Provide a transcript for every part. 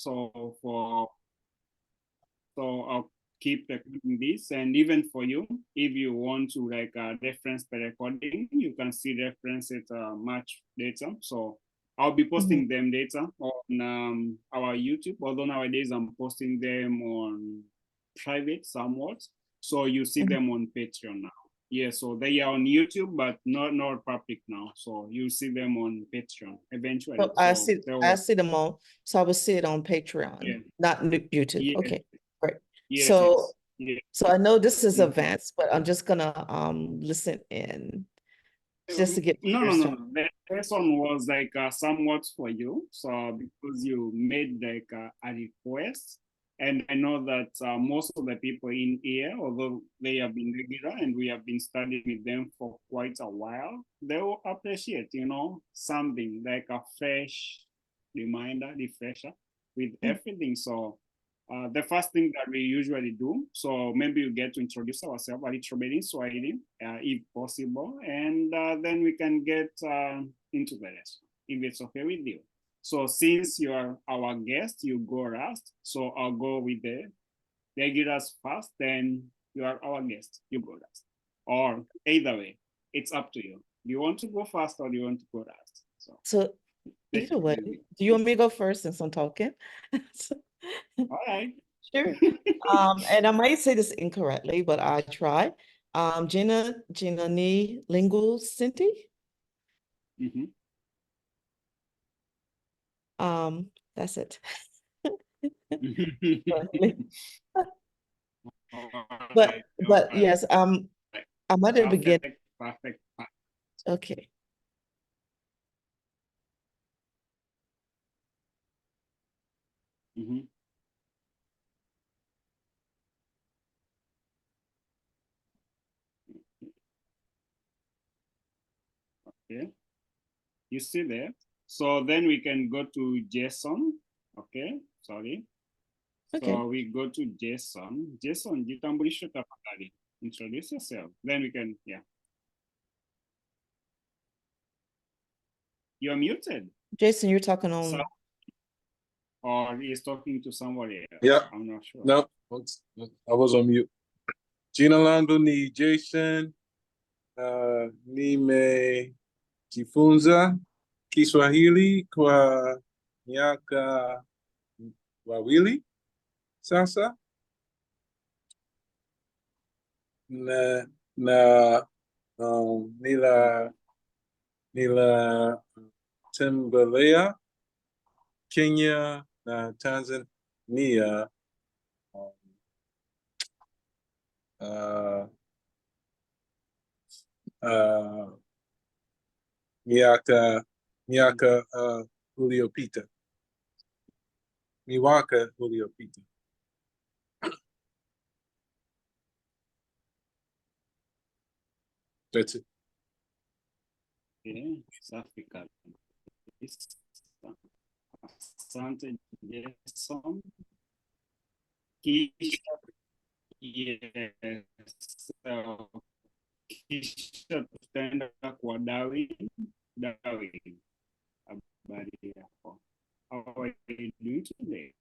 So I'll keep recording this, and even for you, if you want to like reference the recording, you can see reference it much later. So I'll be posting them later on our YouTube, although nowadays I'm posting them on private somewhat. So you see them on Patreon now. Yeah, so they are on YouTube, but not public now. So you see them on Patreon eventually. So I see them on. So I will see it on Patreon, not YouTube. Yeah. Okay, great. Yes, So yes. so I know this is advanced, but I'm just gonna listen in just to get no. The first one was like somewhat for you, so because you made like a request, and I know that most of the people in here, although they have been regular and we have been studying with them for quite a while, they will appreciate, something like a fresh reminder, refresher with everything. So the first thing that we usually do, so maybe we get to introduce ourselves a little bit in Swahili, if possible, and then we can get into the rest, if it's okay with you. So since you are our guest, you go last. So I'll go with the regulars first, then you are our guest, you go last. Or either way, it's up to you. Do you want to go first or do you want to go last? So either way, do you want me to go first since I'm talking? All right. Sure. And I might say this incorrectly, but I try. Gina ni Lingual Sinti. That's it. but yes, I'm at the beginning. Perfect. Okay. Okay, you see there. So then we can go to Jason. Okay, sorry. Okay. So we go to Jason. Jason, jitambulishe tafadhali. Introduce yourself. Then we can, You're muted. Jason, you're talking on. So, or he's talking to somebody else. Yeah. I'm not sure. No, I was on mute. Jina langu ni Jason. Nimejifunza Kiswahili kwa miaka wawili sasa. Nila tembelea Kenya na Tanzania miaka uliopita. Miwaka uliopita. That's it. Okay, safi kabisa. Asante Jason. Kisha, yes. Kisha tutaenda kwa Darwin. Darwin, habari yako? How are you doing today?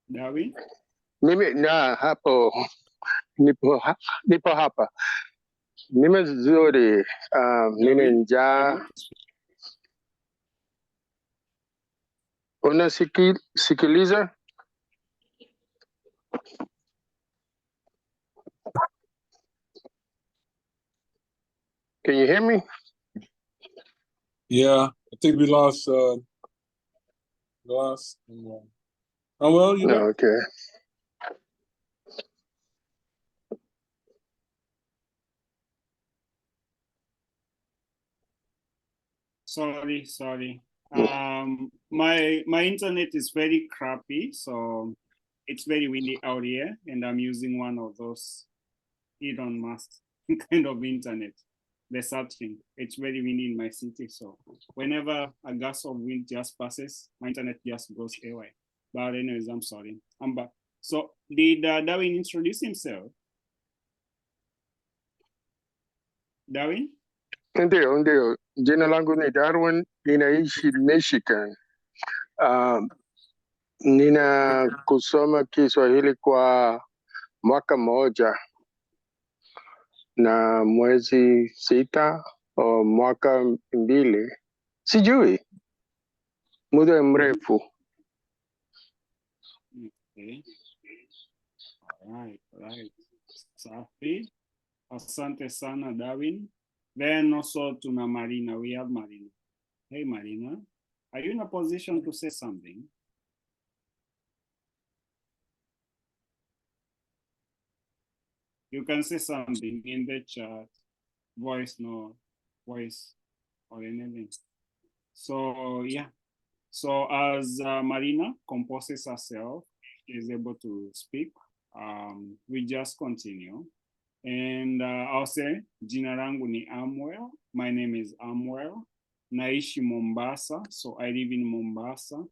Darwin? Nipo hapa. Nimezuri. Nime njaa. Unasikiliza? Can you hear me? Yeah, I think we lost. Oh well, you know. Okay. Sorry. My internet is very crappy, so it's very windy out here, and I'm using one of those Elon Musk kind of internet. The searching. It's very windy in my city, so whenever a gust of wind just passes, my internet just goes away. But anyways, I'm sorry. I'm back. So did Darwin introduce himself? Darwin? Ndio. Jina langu ni Darwin, ninaishi Michigan. Nina kusoma Kiswahili kwa mwaka mmoja na mwezi sita o mwaka mbili. Sijui, muda mrefu. Okay. Right. Safi. Asante sana, Darwin. Then also tuna Marina. We have Marina. Hey, Marina. Are you in a position to say something? You can say something in the chat, voice or anything. So yeah. So as Marina composes herself, is able to speak, we just continue. And I'll say, jina langu ni Amwell. My name is Amwell. Naishi Mombasa, so I live in Mombasa.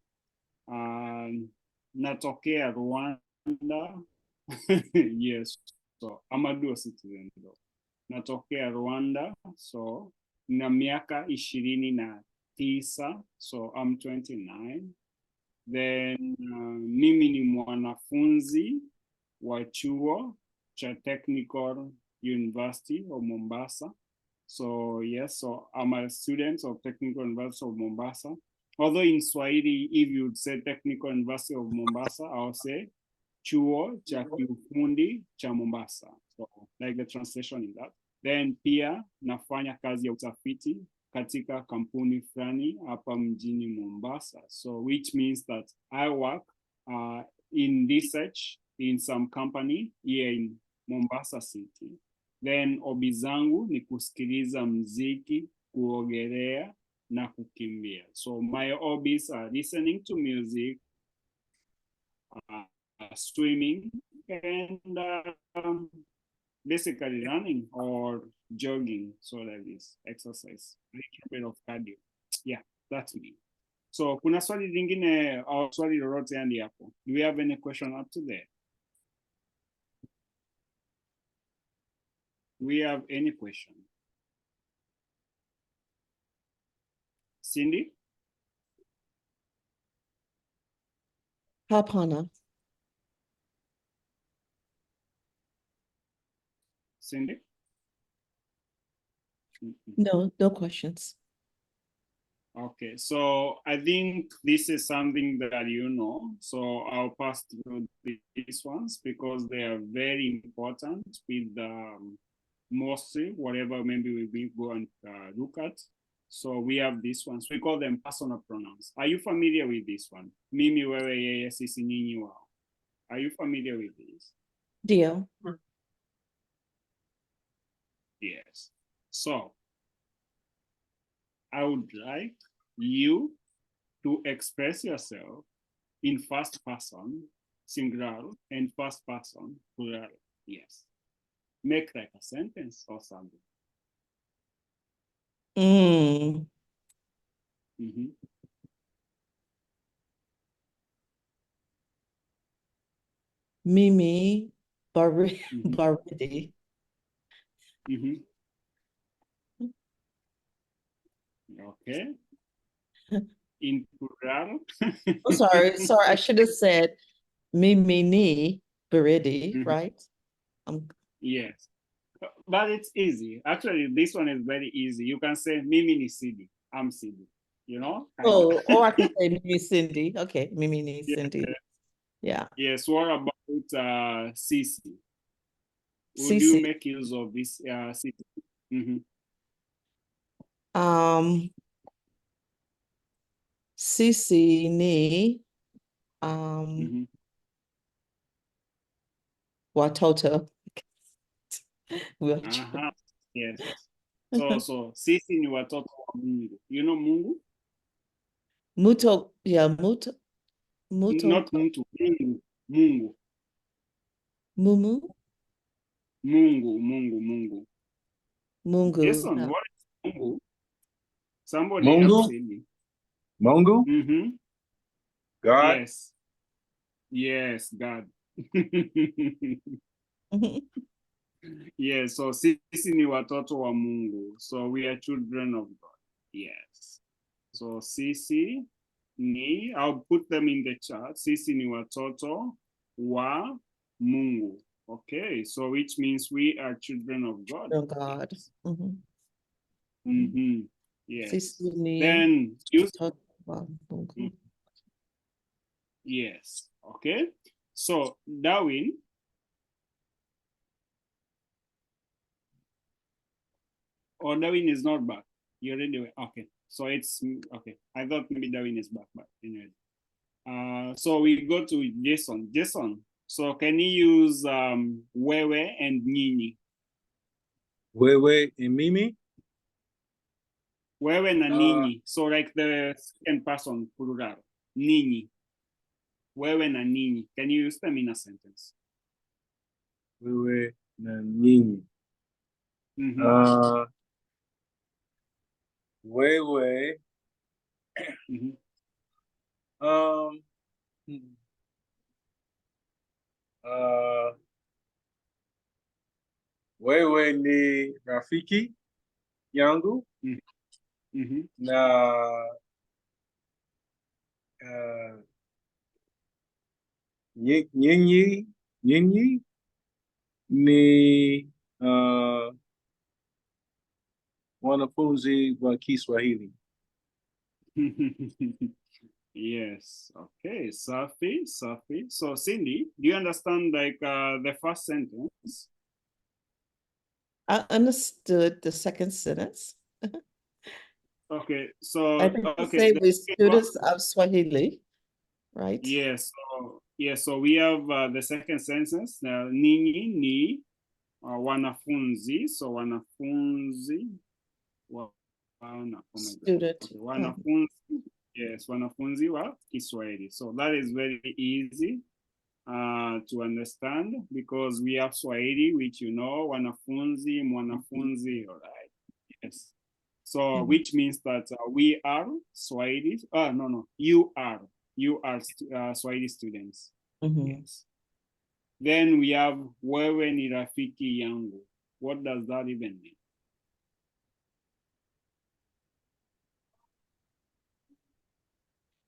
Natokea Rwanda. Yes, so I'm a dual citizen though. Natokea Rwanda, so na miaka 29, so I'm 29. Then mimi ni mwanafunzi wa chuo cha Technical University of Mombasa. So yes, so I'm a student of Technical University of Mombasa. Although in Swahili, if you would say Technical University of Mombasa, I'll say chuo cha kiufundi cha Mombasa. So like the translation in that. Then pia nafanya kazi ya utafiti katika kampuni fulani hapa mjini Mombasa. So which means that I work in research in some company here in Mombasa City. Then hobby zangu ni kusikiliza mziki, kuogelea na kukimbia. So my hobbies are listening to music, swimming, and basically running or jogging, so that is exercise, a little bit of cardio. Yeah, that's me. So kuna swali lingine au swali lolote hadi hapo? Do we have any question up to there? Do we have any question? Cindy? Hapana. Cindy? No questions. Okay, so I think this is something that you know, so I'll pass through these ones because they are very important with mostly whatever maybe we go and look at. So we have these ones, we call them personal pronouns. Are you familiar with this one? Mimi, wewe, yeye, sisi, nyinyi, wao. Are you familiar with this? Deal. Yes. So I would like you to express yourself in first person, singular, and first person, plural. Yes. Make like a sentence or something. Mm. Mm-hmm. Mimi baridi. Mm-hmm. Okay. In plural. Oh, sorry. I should have said Mimi ni baridi, right? Yes. But it's easy. Actually, this one is very easy. You can say Mimi ni Sidi. I'm Sidi. You know? Oh, or I can say Mimi Cindy. Okay, Mimi ni Cindy. Yeah. Yes. What about Sisi? Would Sisi. you make use of this Sisi? Mm-hmm. Sisi ni watoto. Yes. So sisi ni watoto wa Mungu. You know Mungu? Muto, yeah, muto. Not mtu, Mungu. Mumu? Mungu. Mungu. Jason, what is Mungu? Somebody Mungu? else said it. Mungu? Mm-hmm. God? Yes, God. Yes, so sisi ni watoto wa Mungu. So we are children of God. Yes. So sisi ni, I'll put them in the chat. Sisi ni watoto wa Mungu. Okay, so which means we are children of God. Oh God. Yes. Mhm. Mm-hmm. Yes. Sisi ni Then you, watoto wa Mungu. yes. Okay. So Darwin. Oh, Darwin is not back. You already were. Okay. So it's okay. I thought maybe Darwin is back, but anyway. So we go to Jason. Jason. So can you use wewe and nyinyi? Wewe and Mimi. Wewe na nyinyi. So like the second person plural. Nyinyi. Wewe na nyinyi. Can you use them in a sentence? Wewe na Nini. Mm-hmm. Wewe. Mm-hmm. Wewe ni rafiki yangu Mm-hmm. na nyinyi ni wanafunzi wa Kiswahili. Yes. Okay. Safi. So Cindy, do you understand like the first sentence? I understood the second sentence. Okay. So I think you okay. say the we're second one- students of Swahili, right? Yes. So we have the second sentence. Ninyi ni wanafunzi. So wanafunzi. Oh my God. Student. Okay. Wanafunzi. Yes, wanafunzi wa Kiswahili. So that is very easy to understand because we have Swahili, which you know, wanafunzi, mwanafunzi, all right. Yes. So which means that we are Swahili. No, you are Swahili students. Yes. Then we have wewe ni rafiki yangu. What does that even mean?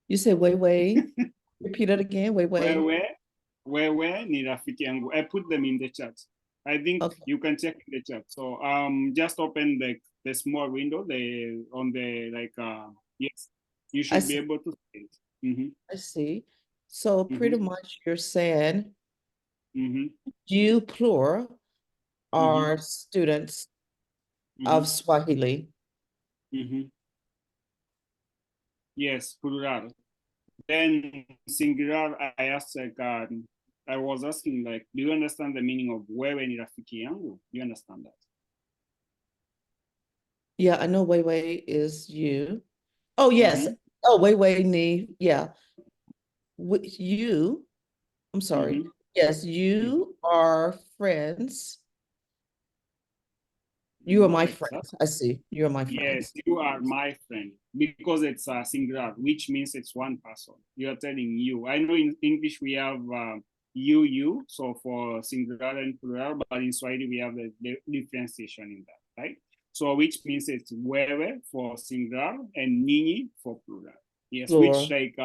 You say way. Repeat it again. Way. Wewe ni rafiki yangu. I put them in the chat. I think Okay. you can check in the chat. So just open the small window on the like yes, you should be able to see it. Mm-hmm. I see. So pretty much you're saying you plural are students of Swahili. Yes, plural. Then singular, I asked like I was asking like, do you understand the meaning of wewe ni rafiki yangu? Do you understand that? Yeah, I know wewe is you. Oh yes. Oh wewe ni, yeah. You, I'm sorry. Yes, you are friends. You are my friends. I see. You are my friends. Yes, you are my friend because it's a singular, which means it's one person. You are telling you. I know in English we have you, so for singular and plural, but in Swahili we have the differentiation in that, right? So which means it's wewe for singular and nyinyi for plural. Yes, Plural. which like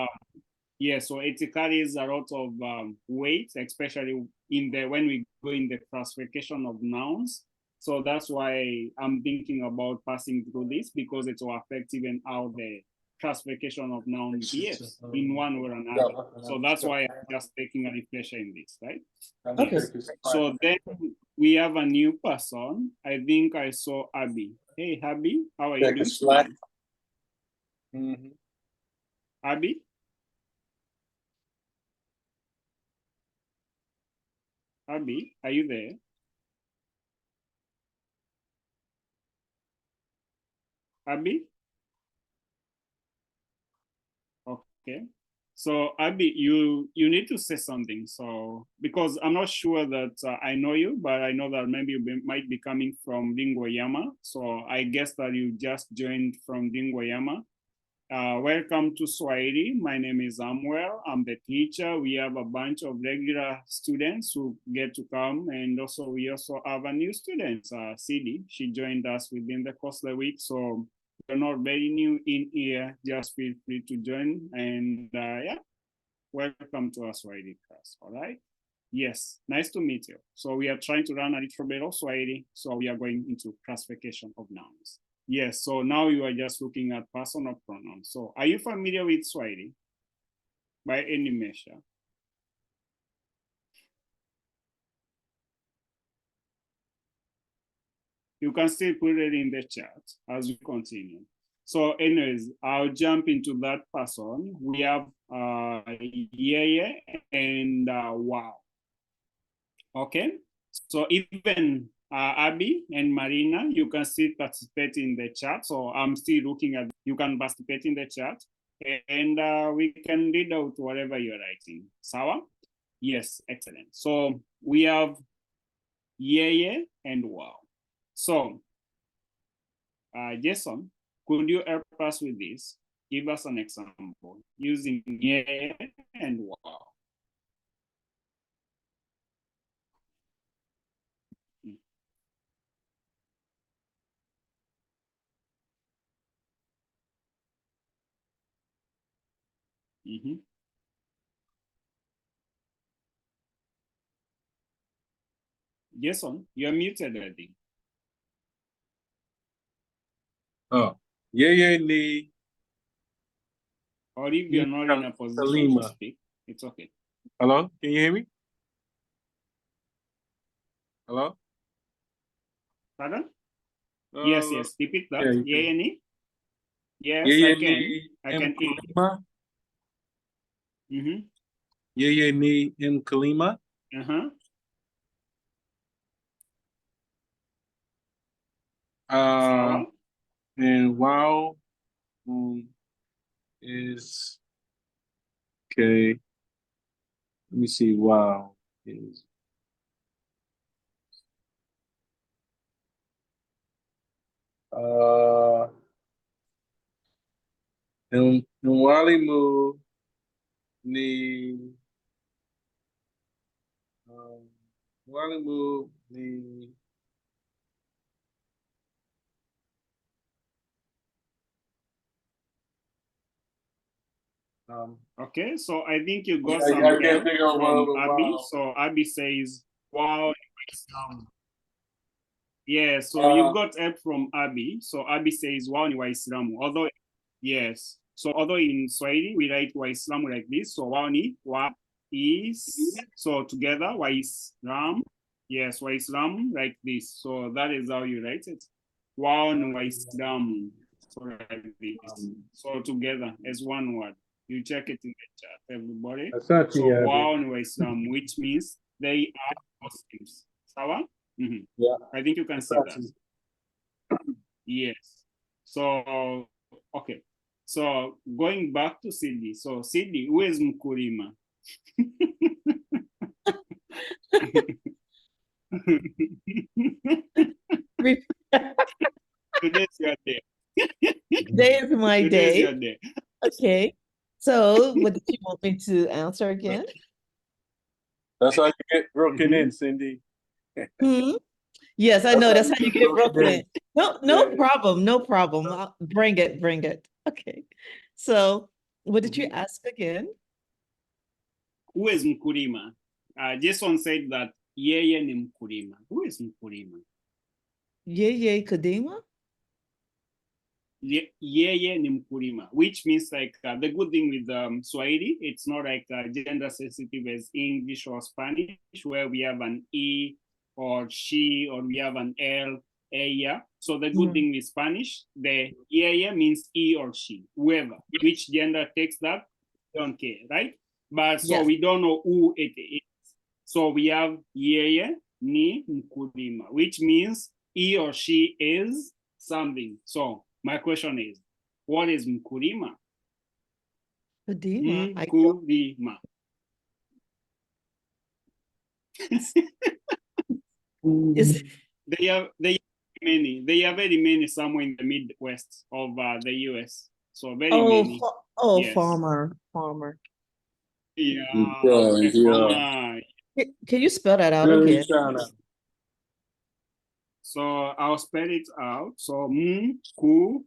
yes, so it carries a lot of weight, especially when we go in the classification of nouns. So that's why I'm thinking about passing through this because it will affect even how the classification of nouns behaves in one way or another. So that's why I'm just taking a refresher in this, right? Okay. So then we have a new person. I think I saw Abby. Hey, Abby, how are you doing today? Abby? Abby, are you there? Abby? Okay. So Abby, you need to say something. So because I'm not sure that I know you, but I know that maybe you might be coming from Lingua Yama. So I guess that you just joined from Lingua Yama. Welcome to Swahili. My name is Samuel. I'm the teacher. We have a bunch of regular students who get to come, and also we also have a new student, CD. She joined us within the course of the week, so you're not very new in here. Just feel free to join, and yeah, welcome to our Swahili class. All right. Yes, nice to meet you. So we are trying to run a little bit of Swahili. So we are going into classification of nouns. Yes, so now you are just looking at personal pronouns. So are you familiar with Swahili by any measure? You can still put it in the chat as we continue. So anyways, I'll jump into that person. We have yeah and wow. Okay, so even Abby and Marina, you can still participate in the chat. So I'm still looking at, you can participate in the chat and we can read out whatever you're writing. Sawa? Yes, excellent. So we have yeah and wow. So Jason, could you help us with this? Give us an example using yeah and wow. Mm-hmm. Jason, you're muted already. Oh, yeah, ni. Or if you're not in a position to speak, it's okay. Hello, can you hear me? Hello? Pardon? Yes, repeat that. Yeah, any? Yes, yeah, I can. I can hear you. Mm-hmm. Yeah, ni in Kalima. Uh-huh. And wow is okay. Let me see. Wow is Walimu ni Walimu ni Okay, so I think you got some help from Abby. Wow. So Abby says, wow. Yeah, so you got help from Abby. So Abby says, wow, ni Waislamu. Although, yes. So although in Swahili, we write Waislamu like this. So wow ni wa is. So together, Waislam. Yes, Waislam like this. So that is how you write it. Wow ni Waislamu. So like this. So together as one word. You check it in the chat, everybody. So wow ni Waislam, which means they are Muslims. Sawa? Mm-hmm. Yeah. I think you can see that. Yes. So, okay. So going back to Sydney. So Sydney, who is Mkulima? Today's your day. Today is my Today's day. your day. Okay. So what did you want me to answer again? That's how you get broken in, Cindy. Yes, I know. That's how you get broken in. No Yeah. problem. No problem. Bring it. Okay. So what did you ask again? Who is Mkulima? Jason said that yeye ni Mkulima. Who is Mkulima? Yeye Kadima? Yeye ni Mkulima, which means like the good thing with Swahili, it's not like gender sensitive as English or Spanish, where we have an E or she, or we have an L, ella. So the good thing with Spanish, the yeye means he or she, whoever, which gender takes that, don't care, right? But so we don't know who it is. So we have yeye ni Mkulima, which means he or she is something. So my question is, what is Mkulima? Mkulima. They are very many somewhere in the Midwest of the US. So very Oh, many. Yes. farmer. Yeah, Yeah, okay, yeah. farmer. Can you spell that out Very again? China. So I'll spell it out. So Mukulima,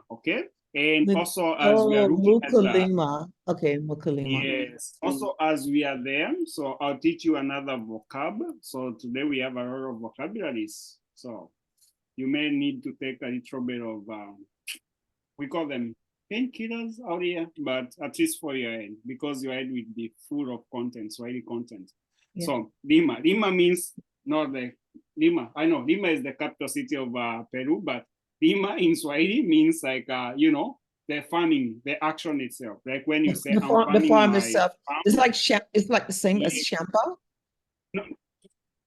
okay? And also as we are looking at that, Mukulima. Okay, Mukulima. yes. Also as we are there, so I'll teach you another vocab. So today we have a lot of vocabularies. So you may need to take a little bit of, we call them painkillers out here, but at least for your head, because your head will be full of content, Swahili content. Yeah. So Lima means not the Lima. I know Lima is the capital city of Peru, but Lima in Swahili means like the farming, the action itself. Like when you say The I'm farm, the farming farm my itself. farm. It's like the same as Yeah. Shampa. No,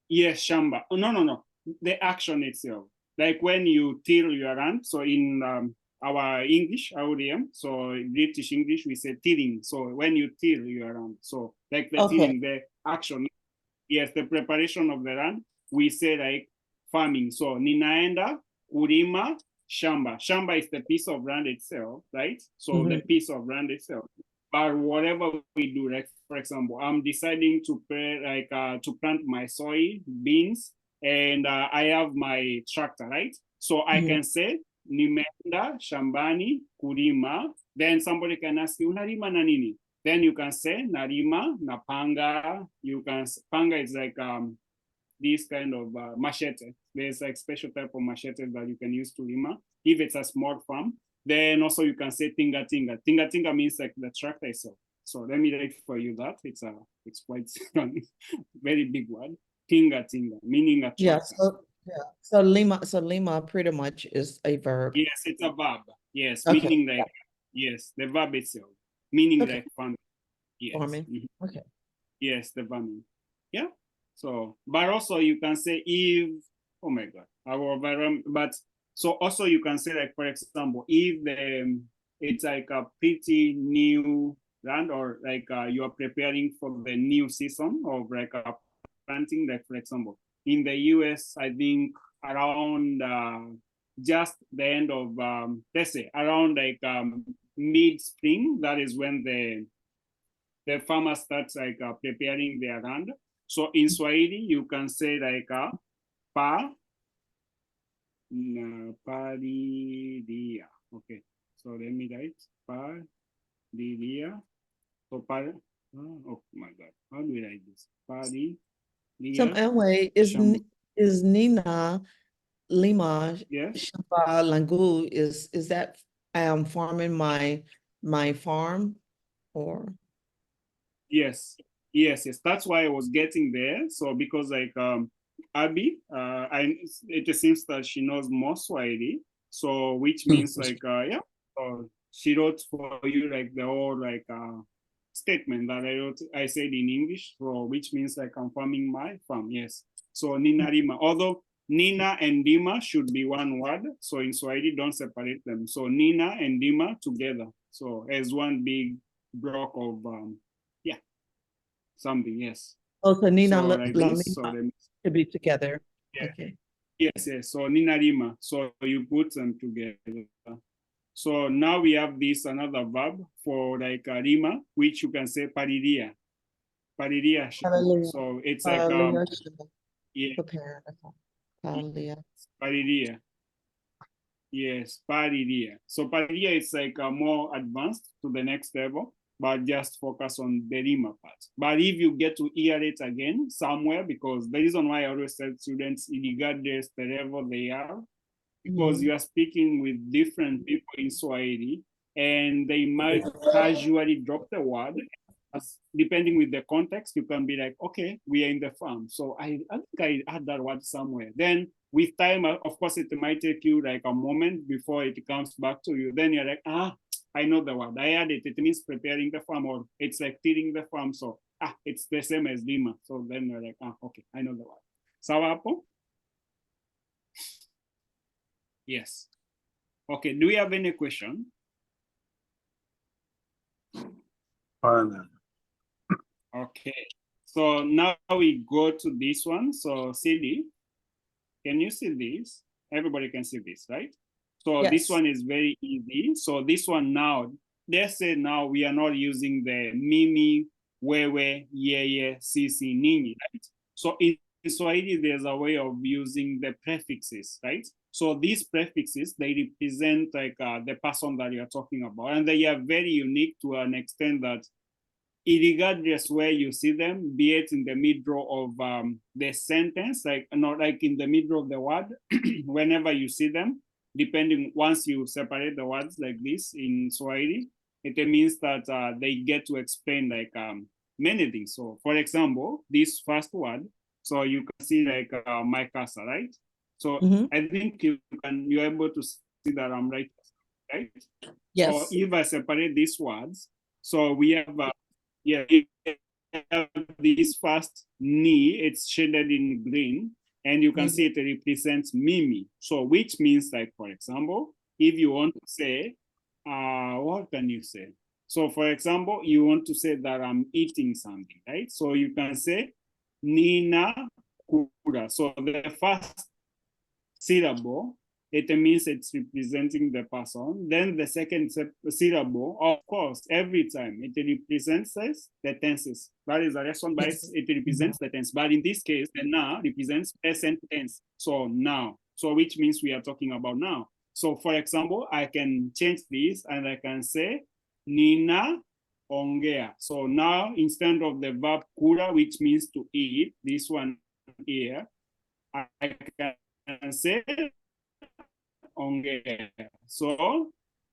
yes, shamba. Oh, no. The action itself. Like when you till your land. So in our English, audium, so British English, we say tilling. So when you till your land, so like the Okay. tilling, the action, yes, the preparation of the land, we say like farming. So ninaenda kulima shamba. Shamba is the piece of land itself, right? So the piece of land itself. But whatever we do, like for example, I'm deciding to plant my soy beans, and I have my tractor, right? So I can say nimeenda shambani kulima. Then somebody can ask you unalima na nini? Then you can say narima napanga. You can panga is like this kind of machete. There's like special type of machete that you can use to lima if it's a small farm. Then also you can say tinga tinga. Tinga tinga means like the tractor itself. So let me write for you that it's quite very big word. Tinga tinga meaning a tractor. So Lima pretty much is a verb. Yes, it's a verb. Yes, Okay. meaning like yes, the verb itself, meaning Okay. like farming. Yes. Farming. Okay. Yes, the farming. Yeah. So, but also you can say if, oh my God, our environment, but so also you can say like, for example, if it's like a pretty new land, or like you are preparing for the new season of like a planting, like for example, in the US, I think around just the end of, let's say around like mid-spring, that is when the farmer starts like preparing their land. So in Swahili, you can say like palilia. Okay, so let me write palilia. So oh my God, how do we write this? Palilia. So anyway, is Nina Lima Yes. Shamba Langu is that I am farming my farm or? Yes. That's why I was getting there. So because like Abby, it seems that she knows more Swahili. So which means like yeah. So she wrote for you like the whole like statement that I said in English. So which means like I'm farming my farm. Yes. So Nina Rima. Although Nina and Dima should be one word. So in Swahili, don't separate them. So Nina and Dima together. So as one big block of something, yes. Oh, so Nina so like this, so to be together. Yeah. Okay. Yes. So Nina Rima. So you put them together. So now we have this another verb for like Rima, which you can say pariria. Pariria. So it's like yeah. Prepare. Pariria. Yes, pariria. So pariria is like more advanced to the next level, but just focus on the Rima part. But if you get to hear it again somewhere, because the reason why I always tell students, regardless the level they are, because you are speaking with different people in Swahili, and they might casually drop the word. Depending with the context, you can be like, okay, we are in the farm. So I think I had that word somewhere. Then with time, of course, it might take you like a moment before it comes back to you. Then you're like, I know the word. I had it. It means preparing the farm, or it's like tilling the farm. So it's the same as Lima. So then you're like, okay, I know the word. Sawa hapo? Yes. Okay, do we have any question? Okay, so now we go to this one. So CD, can you see this? Everybody can see this, right? So this Yes. one is very easy. So this one now, let's say now we are not using the mimi, wewe, yeye, sisi, ninyi, right? So in Swahili, there's a way of using the prefixes, right? So these prefixes, they represent like the person that you're talking about, and they are very unique to an extent that regardless where you see them, be it in the middle of the sentence, like not like in the middle of the word, whenever you see them, depending, once you separate the words like this in Swahili, it means that they get to explain like many things. So for example, this first word, so you can see like my casa, right? So I think you're able to see that I'm right, right? Yes. So if I separate these words, so we have yeah, we have this first ni, it's shaded in green, and you can see it represents mimi. So which means like, for example, if you want to say, what can you say? So for example, you want to say that I'm eating something, right? So you can say nina kura. So the first syllable, it means it's representing the person. Then the second syllable, of course, every time it represents the tenses. That is the reason why it represents the tense. But in this case, the na represents present tense. So now, so which means we are talking about now. So for example, I can change this and I can say nina ongea. So now instead of the verb kura, which means to eat, this one here, I can say ongea. So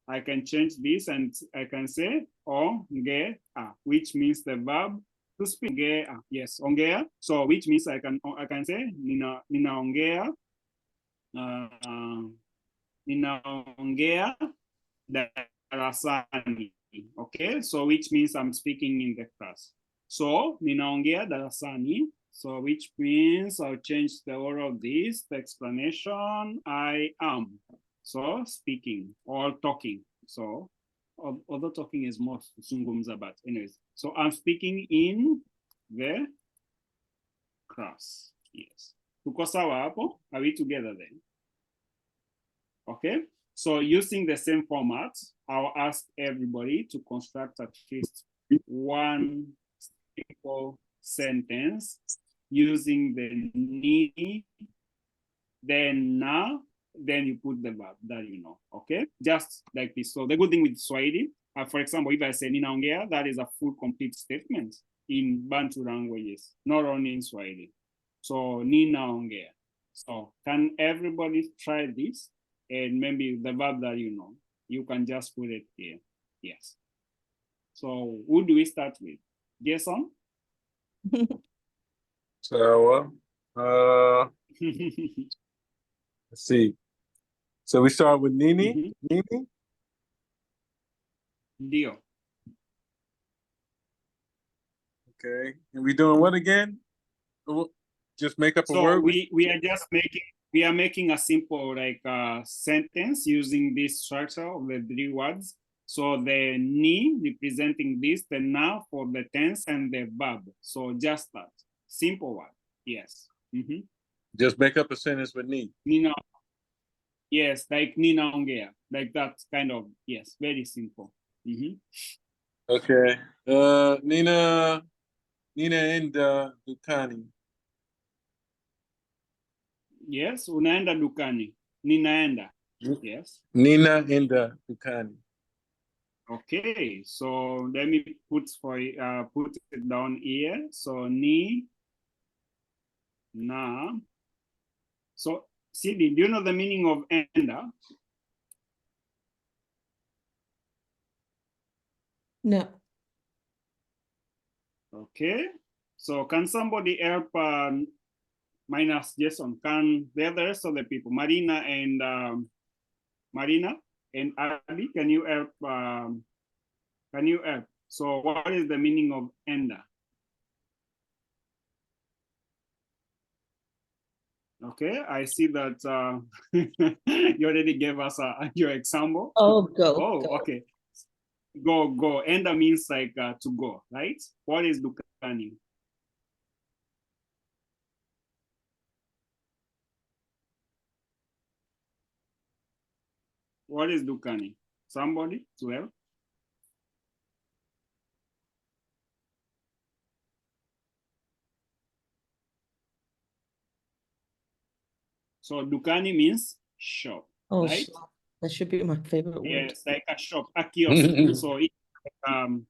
I can change this and I can say ongea, which means the verb to speak. Ongea, yes, ongea. So which means I can say ninaongea, ninaongea darasani. Okay, so which means I'm speaking in the class. So ninaongea darasani. So which means I'll change the order of this, the explanation, I am. So speaking or talking. So although talking is more zungumza, but anyways. So I'm speaking in the class. Yes. Tuko sawa hapo? Are we together then? Okay. So using the same format, I'll ask everybody to construct at least one simple sentence using the ni, then na, then you put the verb that you know, okay? Just like this. So the good thing with Swahili, for example, if I say ninaongea, that is a full complete statement in Bantu languages, not only in Swahili. So ninaongea. So can everybody try this? And maybe the verb that you know, you can just put it here. Yes. So who do we start with? Jason? So, let's see. So we start with Nini. Nini. Dio. Okay. And we doing what again? Just make up a So word. we are just making a simple like sentence using this structure of the three words. So the ni representing this, the na for the tense, and the verb. So just that simple one. Yes. Just make up a sentence with ni. Nina. Yes, like nina ongea, like that kind of. Yes, very simple. Okay. Nina enda dukani. Yes, unaenda dukani. Ninaenda. Yes. Nina enda dukani. Okay, so let me put it down here. So ni, na. So Sidi, do you know the meaning of enda? No. Okay, so can somebody help minus Jason? Can the rest of the people, Marina and Abby, can you help? Can you help? So what is the meaning of enda? Okay, I see that you already gave us your example. Oh, go. Oh, go. okay. Go. Enda means like to go, right? What is dukani? What is dukani? Somebody to help? So dukani means shop, Oh, right? shop. That should be my favorite word. Yes, like a shop, a kiosk. So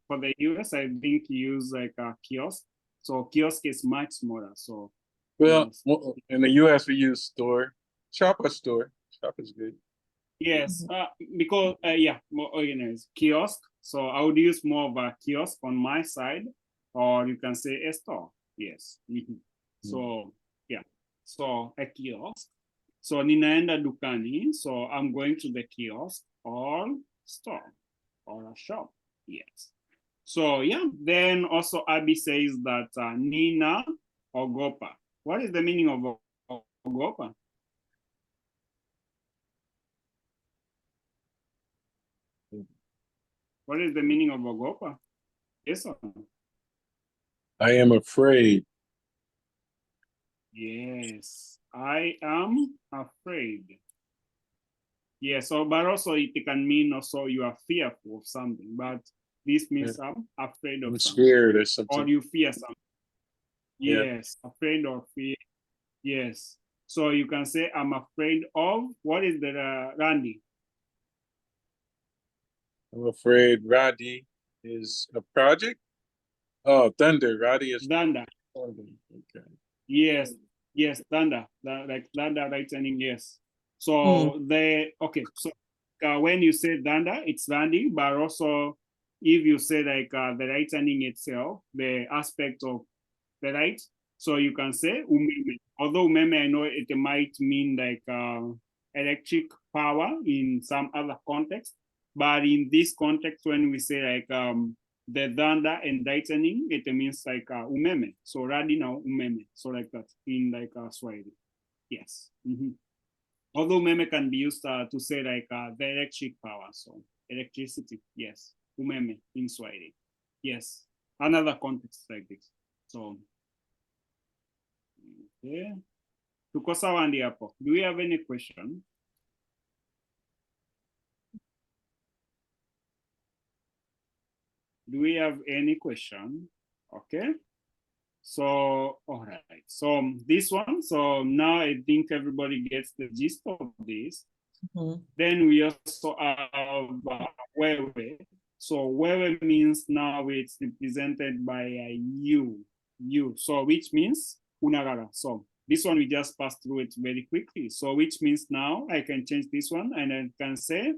for the US, I think you use like a kiosk. So kiosk is much smaller. So Well, yes. in the US, we use store. Shop or store. Shop is good. Yes, because yeah, more organized kiosk. So I would use more of a kiosk on my side, or you can say a store. Yes. So yeah, so a kiosk. So ninaenda dukani. So I'm going to the kiosk or store or a shop. Yes. So yeah, then also Abby says that Nina ogopa. What is the meaning of ogopa? What is the meaning of ogopa? Yes or no? I am afraid. Yes, I am afraid. Yes, so but also it can mean also you are fearful of something, but this means I'm afraid of I'm something, scared or or something. you fear something. Yeah. Yes, afraid or fear. Yes, so you can say I'm afraid of. What is the Randy? I'm afraid Roddy is a project. Oh, thunder. Roddy is Thunder. thunder. Okay. Yes, yes, thunder. Like thunder lightning. Yes. So so when you say thunder, it's Randy, but also if you say like the lightning itself, the aspect of the light, so you can say umeme. Although umeme, I know it might mean like electric power in some other context, but in this context, when we say like the thunder and lightning, it means like umeme. So radi now umeme. So like that in like Swahili. Yes. Although umeme can be used to say like the electric power. So electricity. Yes. Umeme in Swahili. Yes. Another context like this. So okay. Tuko sawa ndi hapo. Do we have any question? Do we have any question? Okay. So, all right. So this one, so now I think everybody gets the gist of this. Then we also have wewe. So wewe means now it's represented by you. So which means unagara. So this one we just passed through it very quickly. So which means now I can change this one and I can say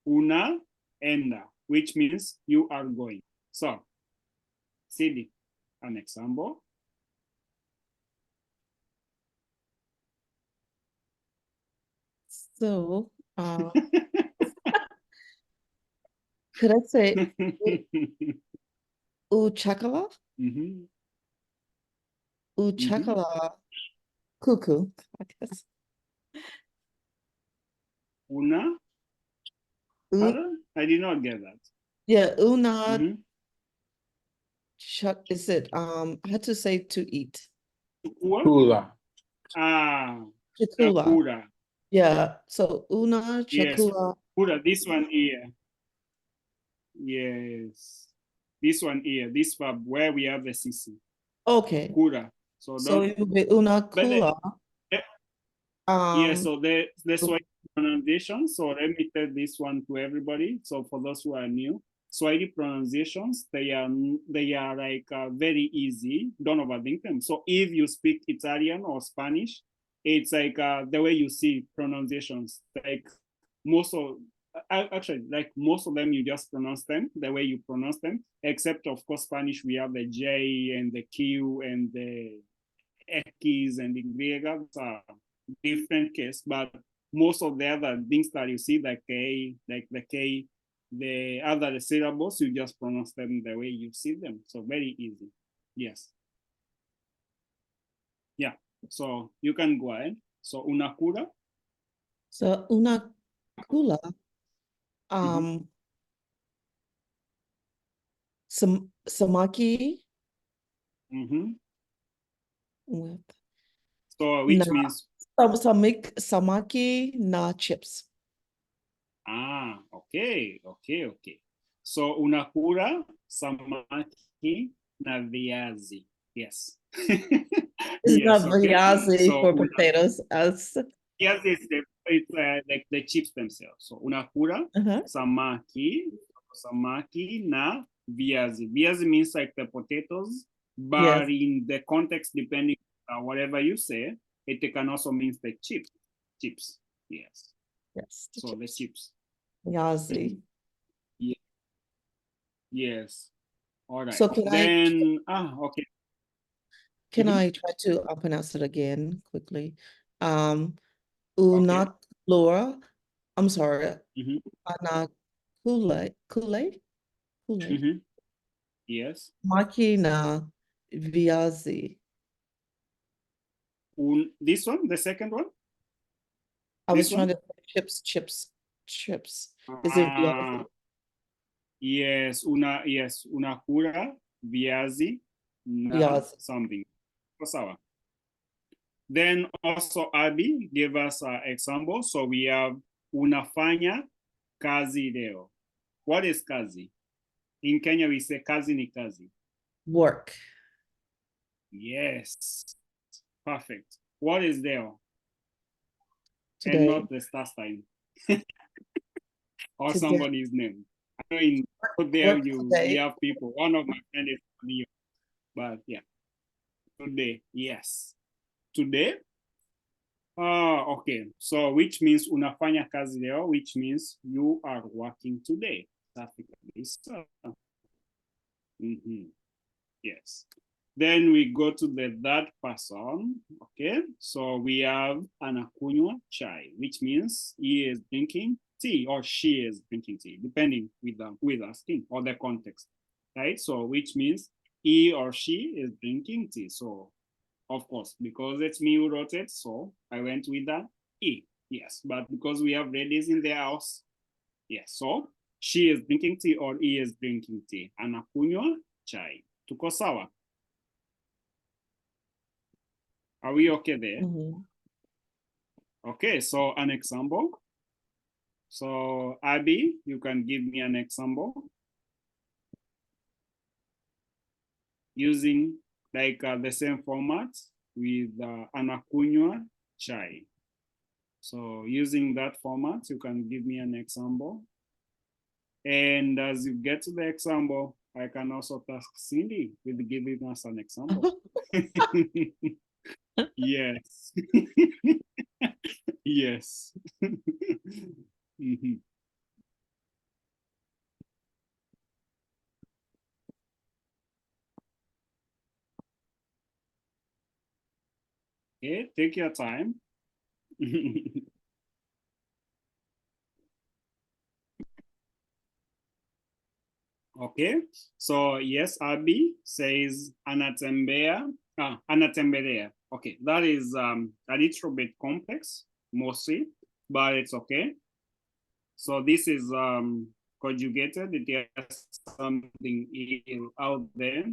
una enda, which means you are going. So Sidi, an example. So, could I say uchakala? Uchakala cuckoo, I guess. Una? Pardon? I did not get that. Yeah, una is it how to say to eat? Kula. Chakula. Chakura. Yeah, so una chakula. Yes, kura, this one here. Yes. This one here, this verb where we have the CC. Okay. Kura. So it will be una kula. Yeah, so the Swahili pronunciation. So let me tell this one to everybody. So for those who are new, Swahili pronunciations, they are like very easy. Don't overthink them. So if you speak Italian or Spanish, it's like the way you see pronunciations. Like most of actually, like most of them, you just pronounce them the way you pronounce them. Except of course, Spanish, we have the J and the Q and the X and the Y. Different case, but most of the other things that you see, like the K, the other syllables, you just pronounce them the way you see them. So very easy. Yes. Yeah. So you can go ahead. So una cura. So una kula. Samaki. With So which means samaki na chips. Ah, okay. So unakula samaki na viazi. Yes. It's Yes, not okay. viazi So for potatoes. As viazi is it's like the chips themselves. So unakula samaki na viazi. Viazi means like the potatoes, Yes. but in the context, depending whatever you say, it can also mean the chips. Yes. Yes. So the chips. Viazi. Yeah. Yes. All right. So can Then okay. Can Mhm. I try to pronounce it again quickly? Okay. Unakula. I'm sorry. Mhm. Anakule. Mhm. Yes. Maki na viazi. This one, the second one. I was This trying one. to say chips. Is it viazi? Yes, unakula viazi na Viazi. something. Sawa. Then also Abby gave us an example. So we have unafanya kazi leo. What is kazi? In Kenya we say kazi ni kazi. Work. Yes. Perfect. What is there? Today. And not the start sign. Or Today. somebody's name. I know in there we have people. One of my friends is Leo. But yeah. Today, yes. Today? Okay. So which means unafanya kazi leo, which means you are working today. Yes. Then we go to the third person. Okay. So we have anakunywa chai, which means he is drinking tea or she is drinking tea, depending with us thing or the context. Right? So which means he or she is drinking tea. So of course, because it's me who wrote it, so I went with the E. Yes, but because we have ladies in the house, yes, so she is drinking tea or he is drinking tea. Anakunywa chai. Tuko sawa? Are we okay there? Okay, so an example. So Abby, you can give me an example using like the same format with anakunywa chai. So using that format, you can give me an example. And as you get to the example, I can also task Cindy with giving us an example. Yes. Yes. Okay, take your time. Okay, so yes, Abby says anatembea. Anatembelea. Okay, that is a little bit complex, mostly, but it's okay. So this is conjugated. It has something out there.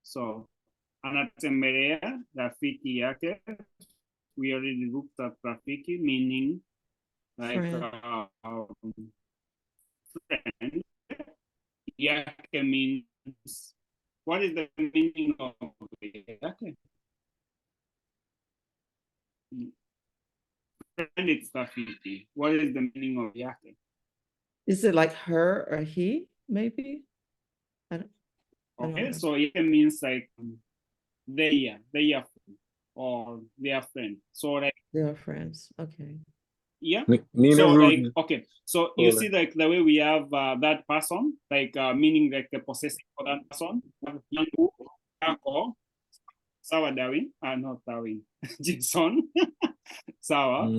So anatembelea rafiki yake. We already looked at rafiki, meaning like friend. Yake means, what is the meaning of yake? Friend, it's rafiki. What is the meaning of yake? Is it like her or he, maybe? I don't know. So yake means like they are or they are friends. So like they are friends. Okay. Yeah. Nina so Rudin. like okay. So you see like the way we have that person, like meaning like the possessive for that person. Yangu, yako, sawa Darwin. Not Darwin. Jason. Sawa.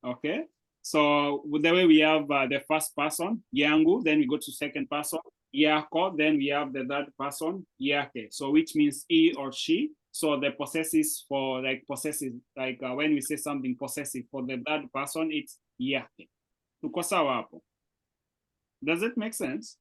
Okay. So the way we have the first person, yangu, then we go to second person, yako, then we have the third person, yake. So which means he or she. So the possessives for like possessive, like when we say something possessive for the third person, it's yake. Tuko sawa hapo. Does it make sense?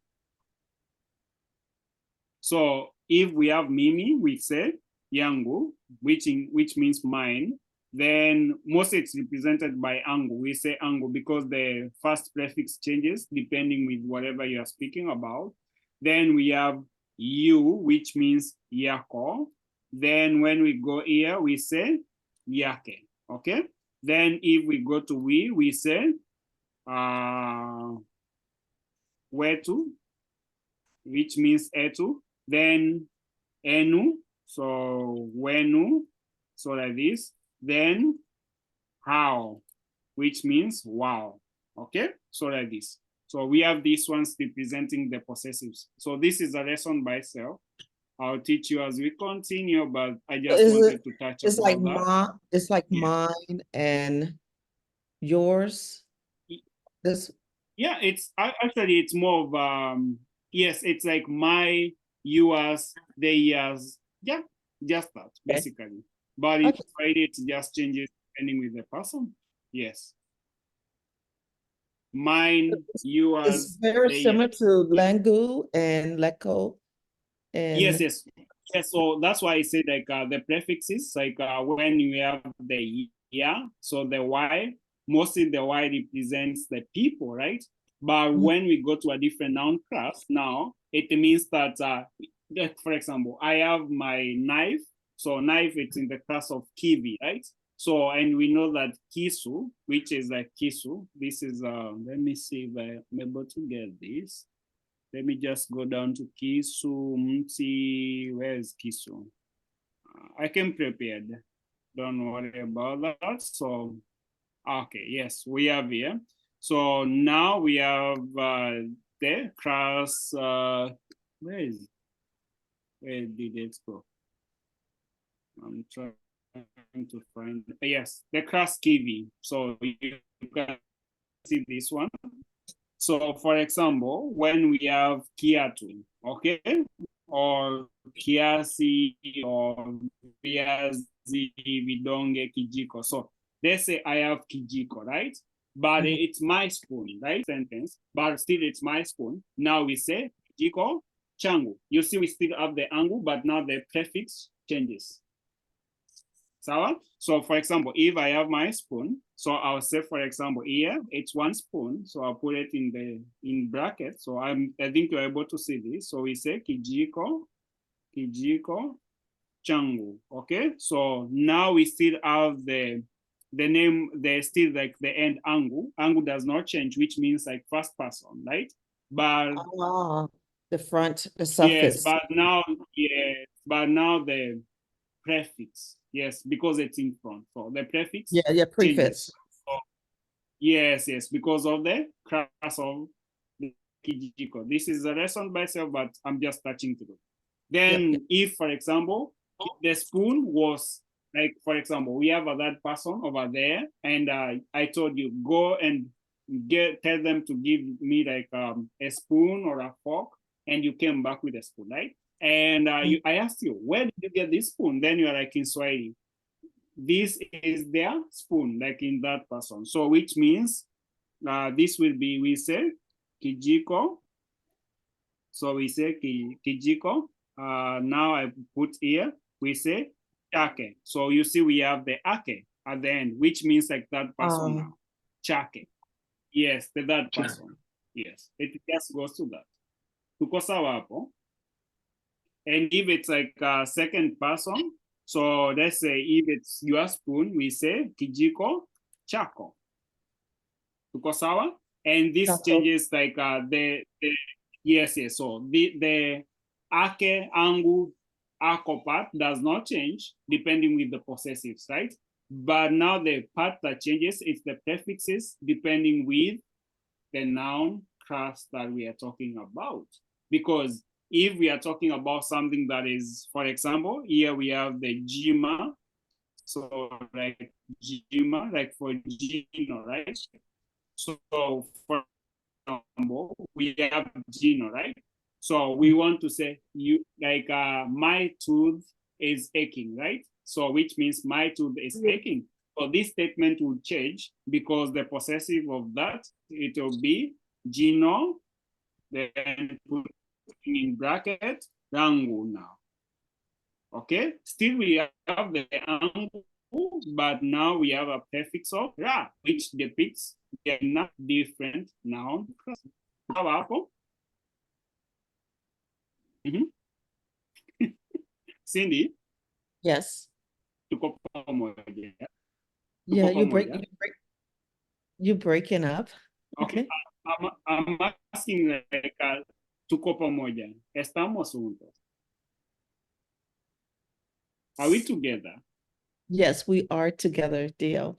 So if we have mimi, we say yangu, which means mine. Then mostly it's represented by angu. We say angu because the first prefix changes depending with whatever you are speaking about. Then we have you, which means yako. Then when we go here, we say yake. Okay. Then if we go to we say wetu, which means etu. Then enu, so wenu, so like this. Then how, which means wow. Okay, so like this. So we have these ones representing the possessives. So this is a lesson by itself. I'll teach you as we continue, but I just wanted to touch It's upon like that. it's like Yeah. mine and yours. This Yeah, it's actually it's more of yes, it's like my, yours, theirs. Yeah, just that basically. But in Swahili, it just changes depending with the person. Yes. Mine, it's yours, very similar theirs. to Langu and Leko. And Yes, yes. Yes, so that's why I say like the prefixes, like when you have the yeah, so the Y, mostly the Y represents the people, right? But when we go to a different noun class now, it means that, for example, I have my knife. So knife, it's in the class of kiwi, right? So, and we know that kisu, which is like kisu, this is, let me see if I'm able to get this. Let me just go down to kisu, mti, where is kisu? I came prepared. Don't worry about that. So, okay, yes, we have here. So now we have the class, where did it go? I'm trying to find, yes, the class kiwi. So you can see this one. So for example, when we have kiatu, okay, or kiasi, or viazi, vidonge, kijiko. So let's say I have kijiko, right? But it's my spoon, right? Sentence, but still it's my spoon. Now we say kijiko changu. You see, we still have the angu, but now the prefix changes. So for example, if I have my spoon, so I'll say, for example, here it's one spoon, so I'll put it in brackets. So I think you're able to see this. So we say kijiko changu. Okay, so now we still have the name. There's still like the end angu. Angu does not change, which means like first person, right? But the front, the suffix. Yes, but now the prefix. Yes, because it's in front. So the prefix. Yeah, prefix. So, yes, because of the class of the kijiko. This is a lesson by itself, but I'm just touching to it. Then if, for example, the spoon was like, for example, we have a third person over there, and I told you, go and tell them to give me like a spoon or a fork, and you came back with a spoon, right? And I asked you, where did you get this spoon? Then you are like, in Swahili. This is their spoon, like in that person. So which means this will be, we say kijiko. So we say kijiko. Now I put here, we say chake. So you see we have the ake at the end, which means like that person now. Chake. Yes, the that person. Yes, it just goes to that. Tuko sawa hapo. And if it's like a second person, so let's say if it's your spoon, we say kijiko chako. Tuko sawa? And this changes like the yes. So the ake, angu, ako part does not change depending with the possessives, right? But now the part that changes is the prefixes depending with the noun class that we are talking about. Because if we are talking about something that is, for example, here we have the jima. So like jima, like for Gino, right? So for example, we have Gino, right? So we want to say you like my tooth is aching, right? So which means my tooth is aching. So this statement will change because the possessive of that, it will be Gino, then put in bracket rangu now. Okay, still we have the angu but now we have a prefix of ra, which depicts the not different noun. Hapo. Cindy, Yes. tuko pamoja. Yeah, Tuko pamoja. you're breaking up. Okay, I'm asking like, tuko pamoja. Estamos juntos. Are we together? Yes, we are together, Dio.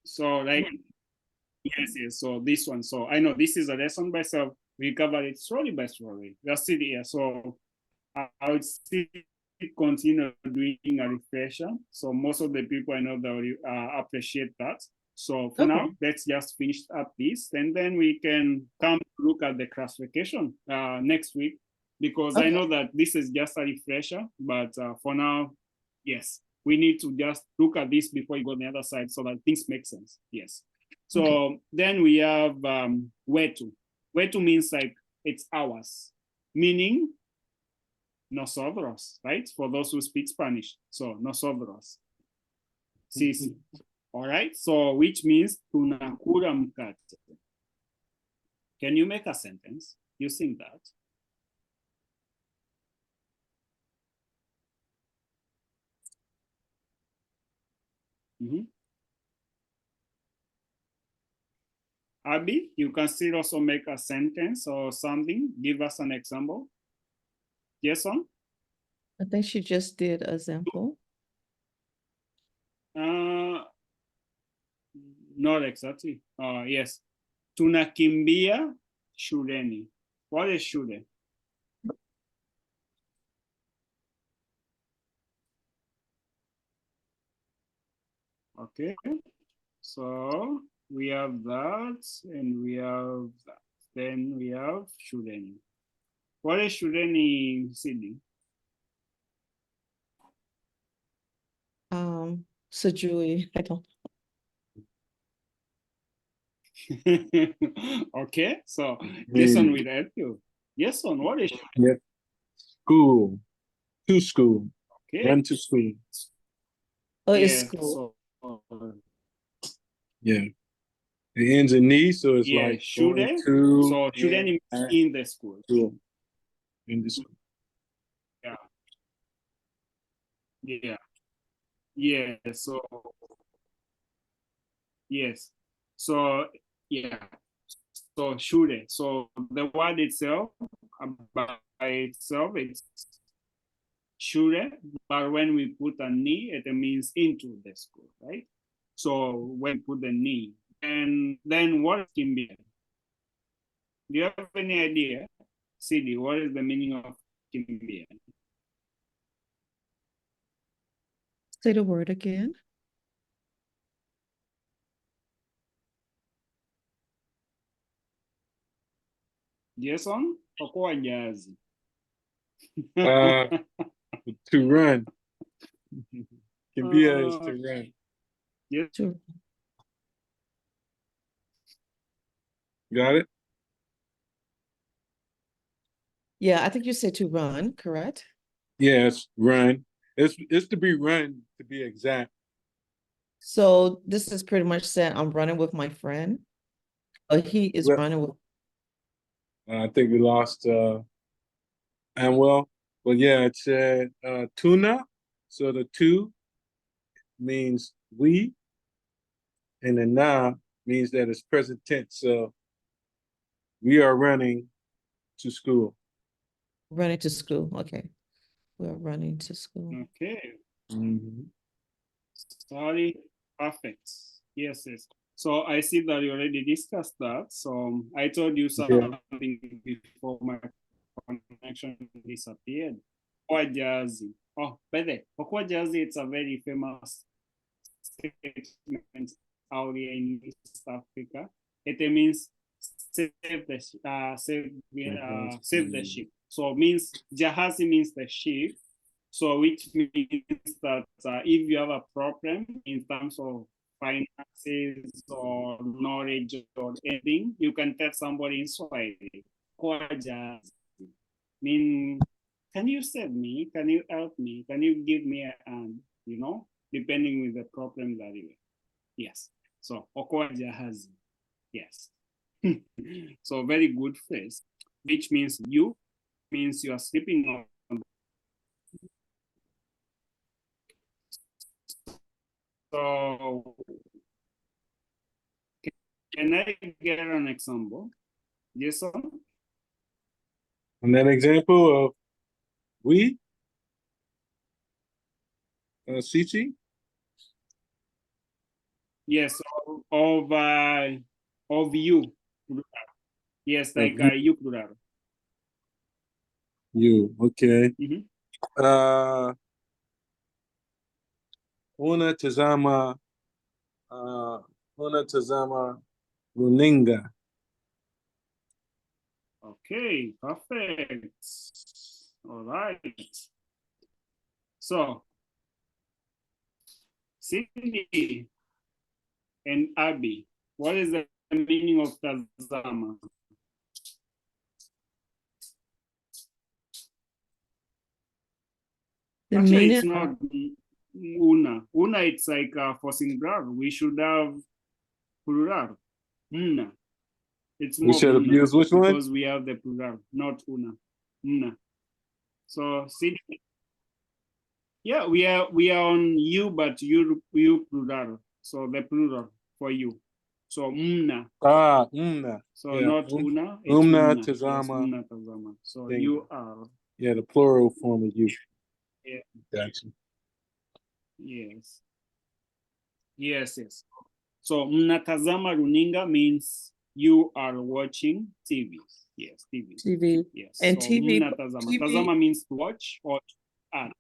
So like, yes. So this one. So I know this is a lesson by itself. We cover it slowly by slowly. That's it here. So I would still continue doing a refresher. So most of the people I know that will appreciate that. So for now, let's just finish up this, and then we can come look at the classification next week, because I know that this is just a refresher, but for now, yes, we need to just look at this before you go on the other side so that things make sense. Yes. So then we have wetu. Wetu means like it's ours, meaning nosotros, right? For those who speak Spanish. So nosotros. Sí, sí. All right. So which means tunakula mkate. Can you make a sentence using that? Abby, you can still also make a sentence or something. Give us an example. Yes, on? I think she just did an example. Not exactly. Yes. Tunakimbia shuleni. What is shule? Okay. So we have that, and we have that. Then we have shuleni. What is shuleni, Sydney? Sejui, I don't. Okay, so Jason will help you. Yes, on what is shuleni? Yep. School. To school. Okay. Run to school. Oh, Yeah, it's school. so, Yeah. It ends in "ni," so it's yeah, like shule. going to So and shuleni at in the school. school. In the school. Yeah. Yeah. Yeah. So yes. So yeah. So shule. So the word itself, by itself, it's shule, but when we put a ni, it means into the school, right? So when we put the ni, and then what can be? Do you have any idea, CD? What is the meaning of kimbia? Say the word again. Jason, okoa jazi. To run. Kimbia is to run. Yes. To Got it? Yeah, I think you said to run, correct? Yes, run. It's to be run, to be exact. So this is pretty much saying I'm running with my friend. Or he is Well, running with. I think we lost Amwell. But yeah, it said tuna. So the two means we, and the na means that it's present tense. So we are running to school. Running to school. Okay. We're running to school. Okay. Mm-hmm. Sorry. Perfect. Yes, yes. So I see that you already discussed that. So I told you something before my connection disappeared. Okwajazi. Oh, by the way, Okwajazi, it's a very famous statement out here in East Africa. It means save the ship. So means Jahazi means the ship. So which means that if you have a problem in terms of finances or knowledge or anything, you can tell somebody in Swahili. Kwajazi. Mean, can you save me? Can you help me? Can you give me a hand? You know? depending with the problem that you have. Yes. So okoa jahazi. Yes. So very good phrase, which means you means you are sleeping on. So can I get an example? Yes, sir? And that example of we, Cici? Yes, of you. Yes, like you plural. You, okay. Mhm. Una tazama runinga. Okay, perfect. All right. So, Cindy and Abby, what is the meaning of tazama? The Actually, meaning it's not una. Una, it's like for singular. We should have plural. Una. It's We more should have una used which one? because we have the plural, not una. Una. So Cindy, yeah, we are on you, but you plural. So the plural for you. So mna. Umna. So Yeah. not una, it's Umna mna. tazama. Yes, mna tazama. So Thank you are. Yeah, the plural form of you. Yeah. Gotcha. Yes. Yes, yes. So mnatazama runinga means you are watching TV. Yes, TV. TV. Yes. And so TV, mnatazama. TV. Tazama means to watch or add.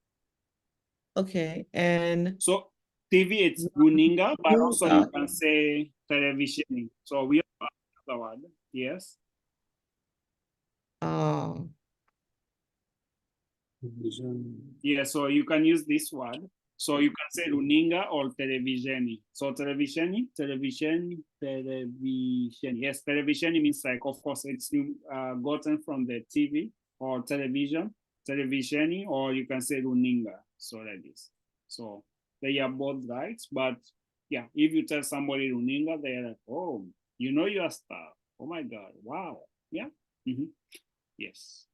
Okay, and So TV it's runinga, but you also you can say television. So we have another word. Yes. Yeah, so you can use this word. So you can say runinga or televisioni. So televisioni. Yes, televisioni means like, of course, it's gotten from the TV or television, televisioni, or you can say runinga. So like this. So they are both right, but yeah, if you tell somebody runinga, they're like, oh, you know your stuff. Oh my God, wow. Yeah. Yes.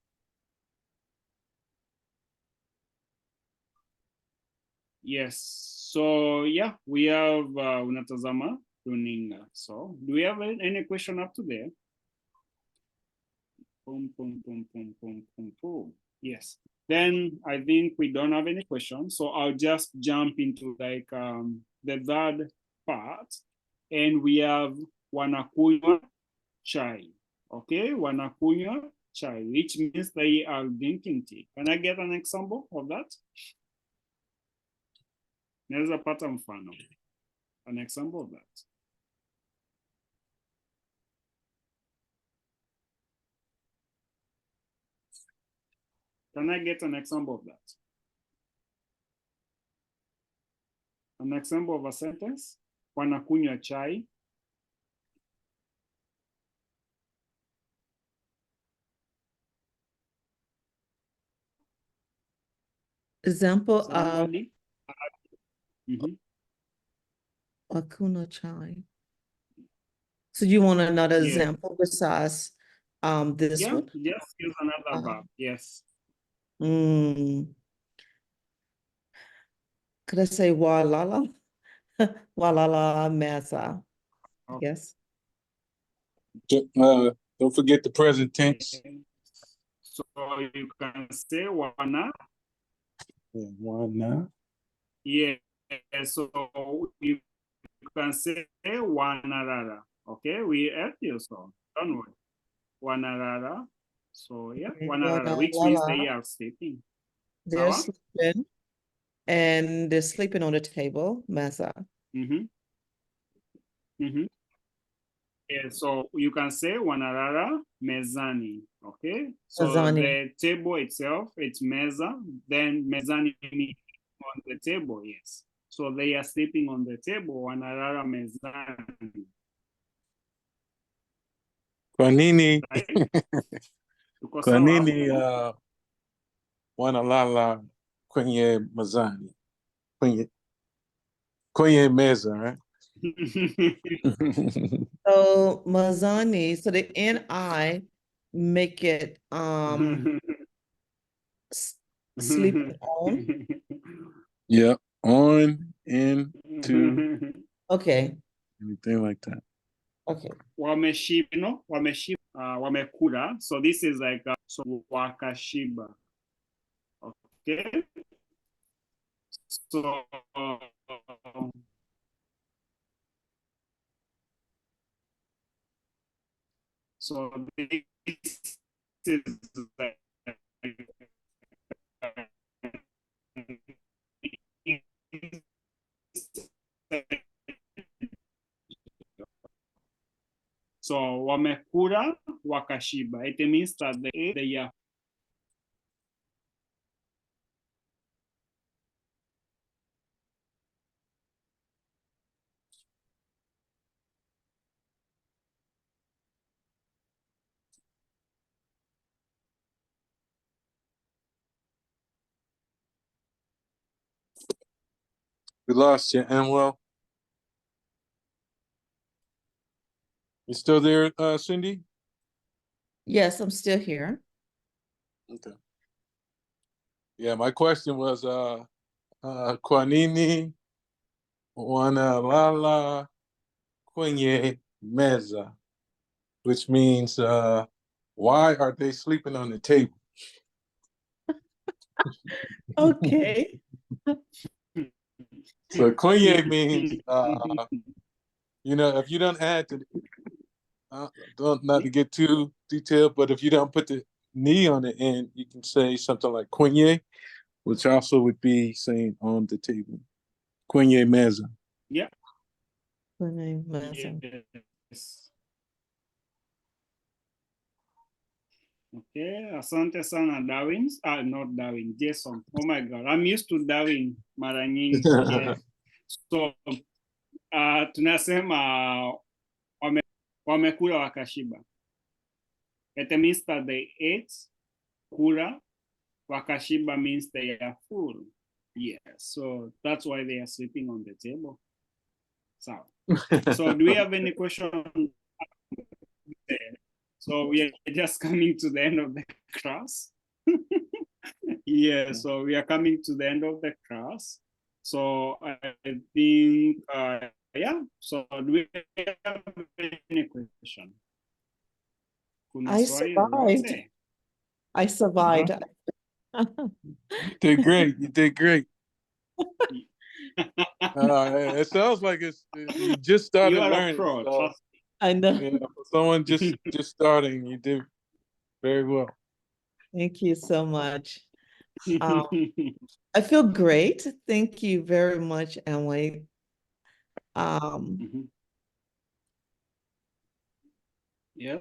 Yes. So yeah, we have unatazama runinga. So do we have any question up to there? Yes. Then I think we don't have any questions. So I'll just jump into like the third part, and we have wanakunywa chai. Okay, wanakunywa chai, which means they are drinking tea. Can I get an example of that? Naweza pata mfano. An example of that. Can I get an example of that? An example of a sentence? Wanakunywa chai. example of Somebody? Akuna chai. So you want another Yeah. example besides this Yeah, one? just use another verb. Yes. Could I say walala? Walala masa. Okay. Yes. Don't forget the present tense. So you can say wana. Yeah, wana. Yeah. So you can say wanarara. Okay, we help you, so don't worry. Wanarara. So yeah, wanarara, which means they are sleeping. They're Sawa? sleeping, and they're sleeping on the table, masa. Yeah, so you can say wanarara mezani. Okay, so Mezani. the table itself, it's meza, then mezani means on the table. Yes, so they are sleeping on the table. Wanarara mezani. Kwa nini? Right? Tuko Kwa sawa nini hapo? wanalala kwenye mezani? Kwenye meza, right? So Mazani, so the NI make it sleeping on. Yeah, on, in, to, Okay, anything like that. okay. Wameshiba, wamekula. So this is like so wakashiba. Okay. So this is like so wamekula wakashiba. It means that they are We lost you, Amwell. You still there, Cindy? Yes, I'm still here. Okay. Yeah, my question was Kwanini wanalala kwenye meza, which means why are they sleeping on the table? Okay. So kwenye means if you don't add to not to get too detailed, but if you don't put the ni on the end, you can say something like kwenye, which also would be saying on the table. Kwenye meza. yeah. Kwenye meza. Yes. Okay, asante sana Darwin. Not Darwin, Jason. Oh my God, I'm used to Darwin mara nyingi. Yeah. So tunasema wamekula wakashiba. It means that they ate. Kula wakashiba means they are full. Yeah, so that's why they are sleeping on the table. So do we have any question? So we are just coming to the end of the class. Yeah, so we are coming to the end of the class. So I think, yeah, so do we have any question? I survived. I survived. You did great. You did great. It sounds like you just started You are learning. a pro, So, trust me. I know. For someone just starting, you did very well. Thank you so much. I feel great. Thank you very much, Emily. Yes.